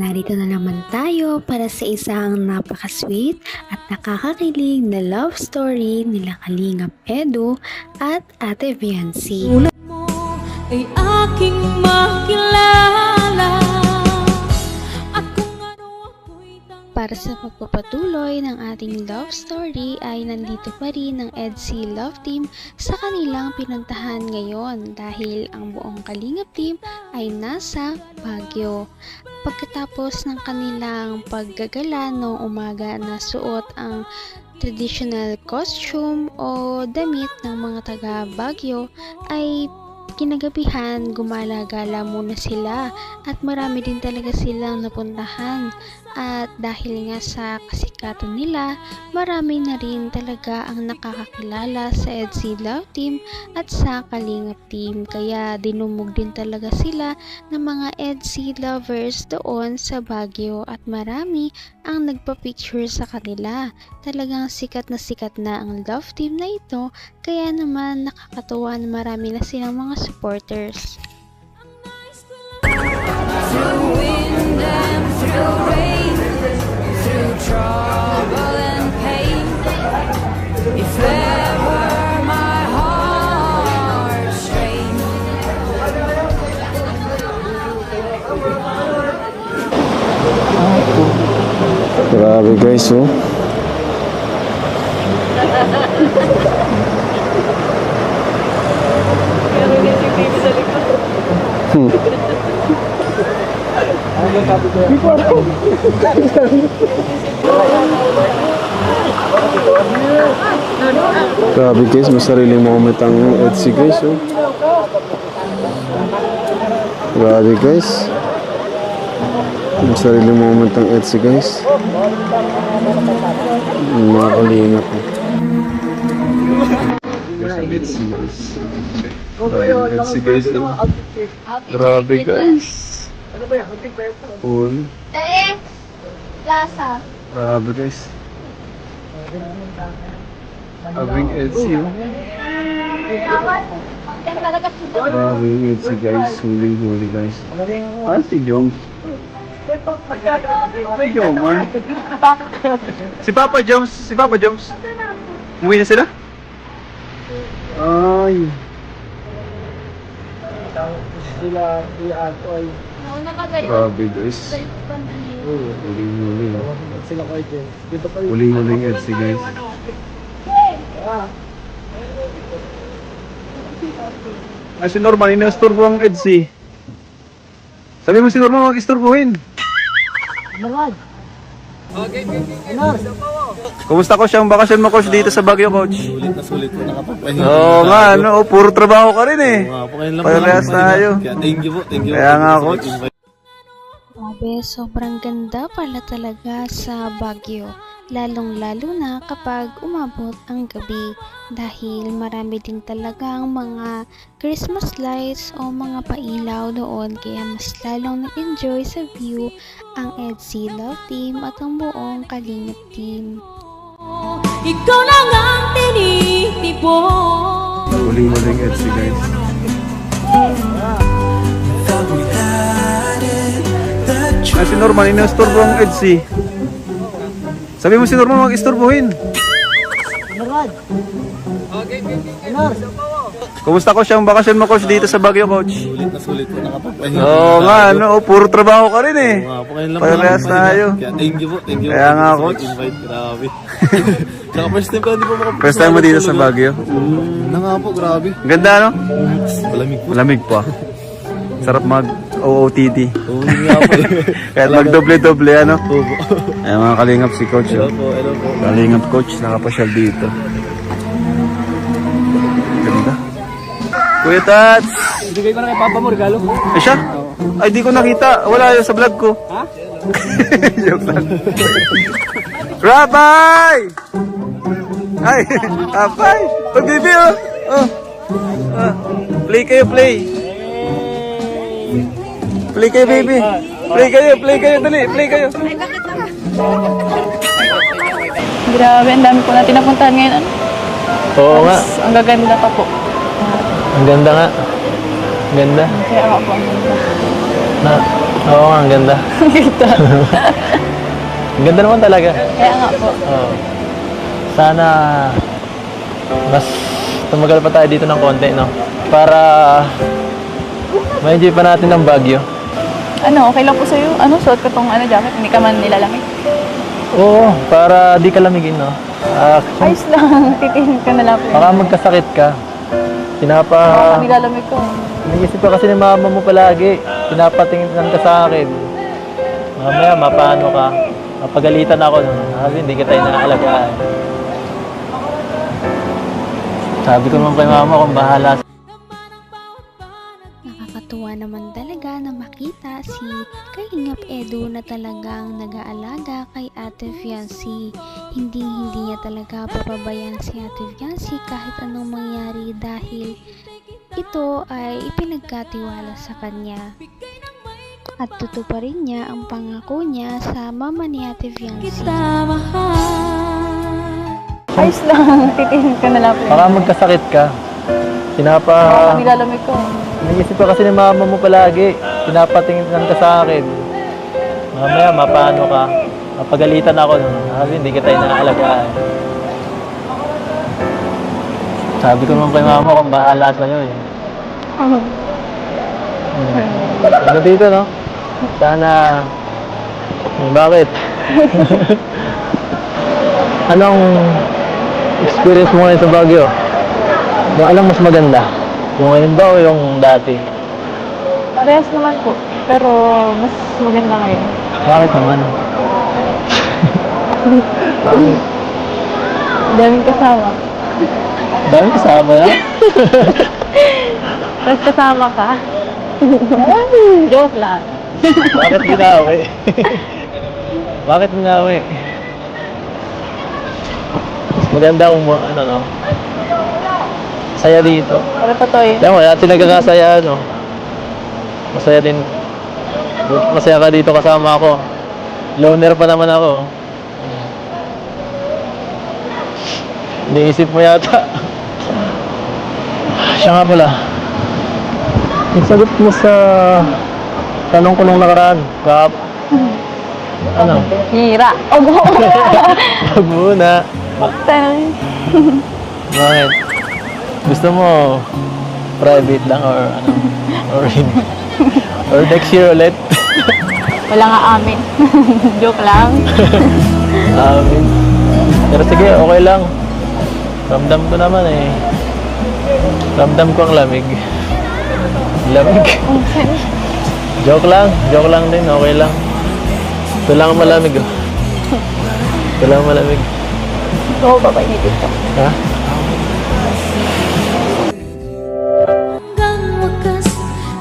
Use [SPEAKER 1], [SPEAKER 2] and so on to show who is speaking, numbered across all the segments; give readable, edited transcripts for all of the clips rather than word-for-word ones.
[SPEAKER 1] narito na naman tayo para sa isang napaka-sweet at nakakakilig na love story nila Kalingap Edu at Ate Viancy.
[SPEAKER 2] Ulat mo ay aking makilala at kung ano ako'y
[SPEAKER 1] Para sa pagpapatuloy ng ating love story ay nandito pa rin ang EDSI Love Team sa kanilang pinuntahan ngayon dahil ang buong Kalingap team ay nasa Baguio. Pagkatapos ng kanilang paggagala noong umaga na suot ang traditional costume o damit ng mga taga Baguio ay kinagabihan gumala-gala muna sila at marami din talaga silang napuntahan at dahil nga sa kasikatan nila marami na rin talaga ang nakakakilala sa EDSI Love Team at sa Kalingap Team kaya dinumog din talaga sila ng mga EDSI lovers doon sa Baguio at marami ang nagpa-picture sa kanila. Talagang sikat na ang love team na ito kaya naman nakakatuwa na marami na silang mga supporters.
[SPEAKER 2] through wind and through rain, through trouble and pain. If ever my heart strained,
[SPEAKER 3] Grabe guys, oh. Grabe guys, may sariling moment ang EDSI guys, oh. Grabe guys. May sariling moment ang EDSI guys. Mga Kalingap, oh. EDSI guys. EDSI guys, oh. Grabe guys. Pool.
[SPEAKER 4] Plaza.
[SPEAKER 3] Grabe guys. Abing EDSI, oh. Grabe yung EDSI guys. Huling-huli guys. Ah, si Jong. May Jong, man. Si Papa Joms. Umuwi na sila? Ay. Grabe guys. Huling-huli, oh. Huling-huling EDSI guys. Ay, si Norman, inasturbo ang EDSI. Sabi mo si Norman, mag-isturbuhin. Kumusta ko siyang bakasyon mo, coach, dito sa Baguio, coach?
[SPEAKER 5] Sulit na sulit po nakapagpahinga.
[SPEAKER 3] Oo nga, ano, puro trabaho ka rin eh.
[SPEAKER 5] Oo nga po, ngayon lang
[SPEAKER 3] Parehas tayo.
[SPEAKER 5] Kaya thank you po.
[SPEAKER 3] Kaya nga, coach.
[SPEAKER 1] Grabe, sobrang ganda pala talaga sa Baguio. Lalong-lalo na kapag umabot ang gabi dahil marami din talagang mga Christmas lights o mga pailaw doon kaya mas lalong nag-enjoy sa view ang EDSI Love Team at ang buong Kalingap Team.
[SPEAKER 2] ikaw lang ang tinitipon.
[SPEAKER 3] Huling-huling EDSI guys. Ay, si Norman, inasturbo ang EDSI. Sabi mo si Norman, mag-isturbuhin. Kumusta ko siyang bakasyon mo, coach, dito sa Baguio, coach?
[SPEAKER 5] Sulit na sulit po nakapagpahinga.
[SPEAKER 3] Oo nga, ano, puro trabaho ka rin eh.
[SPEAKER 5] Oo nga po, ngayon lang
[SPEAKER 3] Parehas tayo.
[SPEAKER 5] Kaya thank you po.
[SPEAKER 3] Kaya nga, coach.
[SPEAKER 5] Invite, grabe. Saka first time ko hindi po makapagpahinga.
[SPEAKER 3] First time mo dito sa Baguio?
[SPEAKER 5] Na nga po, grabe.
[SPEAKER 3] Ganda, no?
[SPEAKER 5] Malamig po.
[SPEAKER 3] Malamig pa. Sarap mag-OOTD.
[SPEAKER 5] Oo nga po.
[SPEAKER 3] Kahit mag-doble-doble, ano?
[SPEAKER 5] Oo po.
[SPEAKER 3] Ay, mga Kalingap si coach,
[SPEAKER 5] Hello
[SPEAKER 3] oh.
[SPEAKER 5] po, hello po.
[SPEAKER 3] Kalingap coach, nakapasyal dito. Ganda. Kuya Tats!
[SPEAKER 5] Ibigay ko na kay Papa mo, regalo.
[SPEAKER 3] Eh siya? Ay, di ko nakita. Wala yun sa vlog ko. Ha? Joke lang. Rabay! Ay, Rabay! Oh, baby, oh! Oh. Ah. Play kayo, play. Play kayo, baby. Play kayo, dali, play kayo.
[SPEAKER 4] Grabe, ang dami ko na tinapuntahan ngayon.
[SPEAKER 6] Oo nga,
[SPEAKER 4] Ang gaganda pa po.
[SPEAKER 6] ang ganda nga. Ganda.
[SPEAKER 4] Kaya ako po ang ganda.
[SPEAKER 6] Na,
[SPEAKER 5] Oo nga, ang ganda.
[SPEAKER 4] Ganda.
[SPEAKER 5] Ang ganda naman talaga.
[SPEAKER 4] Kaya nga po.
[SPEAKER 5] Oo. Sana mas tumagal pa tayo dito ng konti, no? Para ma-enjoy pa natin ang Baguio.
[SPEAKER 4] Ano, okay lang po sa'yo? Ano, suot ko tong jacket, hindi ka man nilalamig.
[SPEAKER 5] Oo, para di ka lamigin, no?
[SPEAKER 4] Ayos lang, titingin ka na lang po.
[SPEAKER 5] Baka magkasakit ka.
[SPEAKER 4] Baka nilalamig ko.
[SPEAKER 5] Iniisip ka kasi ni mama mo palagi. Pinapatingin ka sa akin. Mamaya, mapano ka. Mapagalitan ako nun. Sabi, hindi kita inaalagaan. Sabi ko naman kay mama kung bahala.
[SPEAKER 1] Nakakatuwa naman talaga na makita si Kalingap Edu na talagang nag-aalaga kay Ate Fiancy. Hindi niya talaga papabayaan si Ate Fiancy kahit anong mangyari dahil ito ay ipinagkatiwala sa kanya. At tutuparin niya ang pangako niya sa mama ni Ate Fiancy.
[SPEAKER 2] Kita mahal.
[SPEAKER 4] Ayos lang, titingin ka na lang po.
[SPEAKER 5] Baka magkasakit ka.
[SPEAKER 4] Baka nilalamig ko.
[SPEAKER 5] Iniisip ka kasi ni mama mo palagi. Pinapatingin ka sa akin. Mamaya, mapano ka. Mapagalitan ako nun. Sabi, hindi kita inaalagaan. Sabi ko naman kay mama kung bahala sa'yo eh. Ano dito, no? Sana... Bakit? Anong experience mo ngayon sa Baguio? Yung alam mas maganda? Yung ngayon ba o yung dati?
[SPEAKER 4] Parehas naman po, pero mas maganda ngayon.
[SPEAKER 5] Bakit naman?
[SPEAKER 4] Daming kasama.
[SPEAKER 5] Dami kasama na?
[SPEAKER 4] Tapos kasama ka. Joke lang.
[SPEAKER 5] Bakit ginawi? Bakit ginawi? Mas maganda kung ano, no? Saya dito.
[SPEAKER 4] Para pa to eh.
[SPEAKER 5] Kaya mo, natin nagkakasaya, no? Masaya din. Masaya ka dito kasama ako. Loner pa naman ako. Iniisip mo yata. Siya nga pala. Ang sagot mo sa tanong ko nung nakaraan, Kap. Ano?
[SPEAKER 4] Hira. Ogo.
[SPEAKER 5] Wag muna. Bakit? Gusto mo private lang or ano? Or next year ulit?
[SPEAKER 4] Wala nga amin. Joke lang.
[SPEAKER 5] Amin. Pero sige, okay lang. Ramdam ko naman eh. Ramdam ko ang lamig. Lamig. Joke lang din, okay lang. Ito lang ang malamig oh. Ito lang ang malamig.
[SPEAKER 4] Oo, papainitin ka.
[SPEAKER 5] Ha?
[SPEAKER 2] Hanggang wakas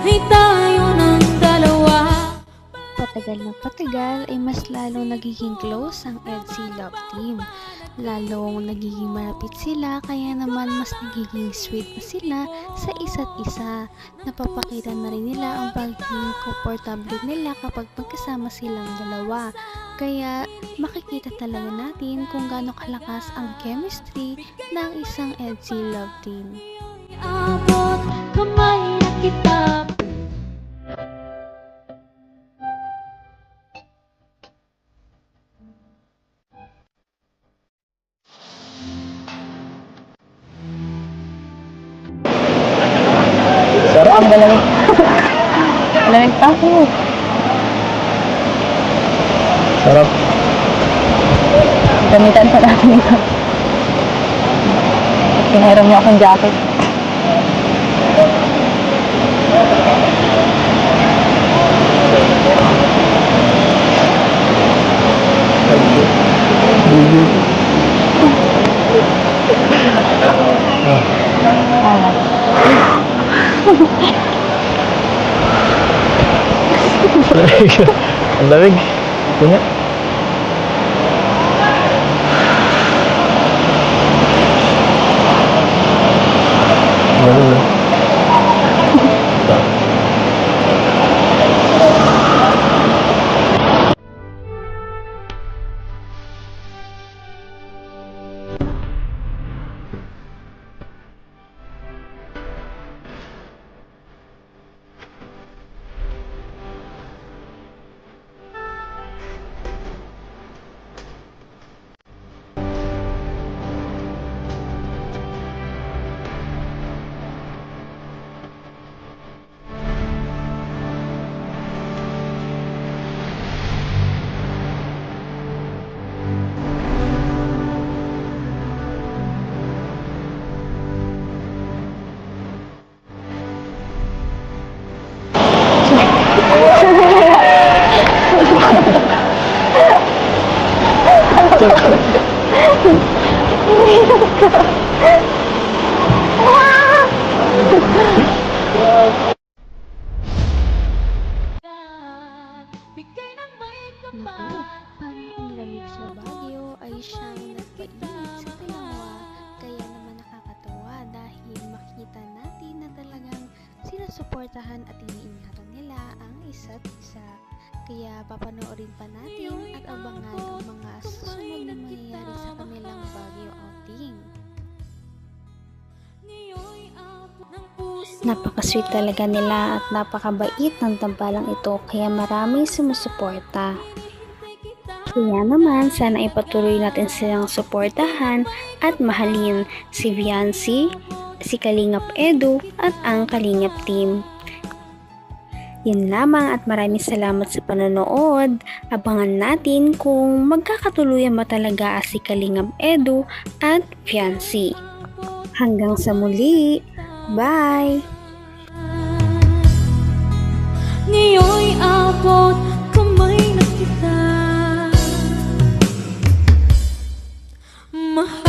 [SPEAKER 2] ay tayo ng dalawa.
[SPEAKER 1] Patagal na patagal ay mas lalong nagiging close ang EDSI Love Team. Lalong nagiging malapit sila kaya naman mas nagiging sweet pa sila sa isa't isa. Napapakita na rin nila ang pagiging komportable nila kapag magkasama silang dalawa. Kaya makikita talaga natin kung gaano kalakas ang chemistry ng isang EDSI Love Team.
[SPEAKER 2] Abot kamay na kita.
[SPEAKER 5] Sarap.
[SPEAKER 4] Ang malamig. Malamig pa ako.
[SPEAKER 5] Sarap.
[SPEAKER 4] Gamitan pa natin ito. Pinahiram niyo akong jacket.
[SPEAKER 5] Ang lamig. Ito nga. Lamig na.
[SPEAKER 2] Bigay ng may
[SPEAKER 1] Naku,
[SPEAKER 2] kapal.
[SPEAKER 1] parang ang lamig sa Baguio ay siyang nagpainit sa Taiwan. Kaya naman nakakatawa dahil makita natin na talagang sinusuportahan at iniingatan nila ang isa't isa. Kaya papanoorin pa natin at abangan ang mga susunod na mangyayari sa kanilang Baguio outing.
[SPEAKER 2] Ngayon'y abot ng puso.
[SPEAKER 1] Napaka-sweet talaga nila at napakabait ng tambalang ito kaya maraming sumusuporta. Kaya naman sana ipatuloy natin silang suportahan at mahalin si Viancy, si Kalingap Edu at ang Kalingap Team. Yun lamang at maraming salamat sa panonood. Abangan natin kung magkakatuluyan ba talaga si Kalingap Edu at Viancy. Hanggang sa muli. Bye!
[SPEAKER 2] Ngayon'y abot kamay na kita. Mahal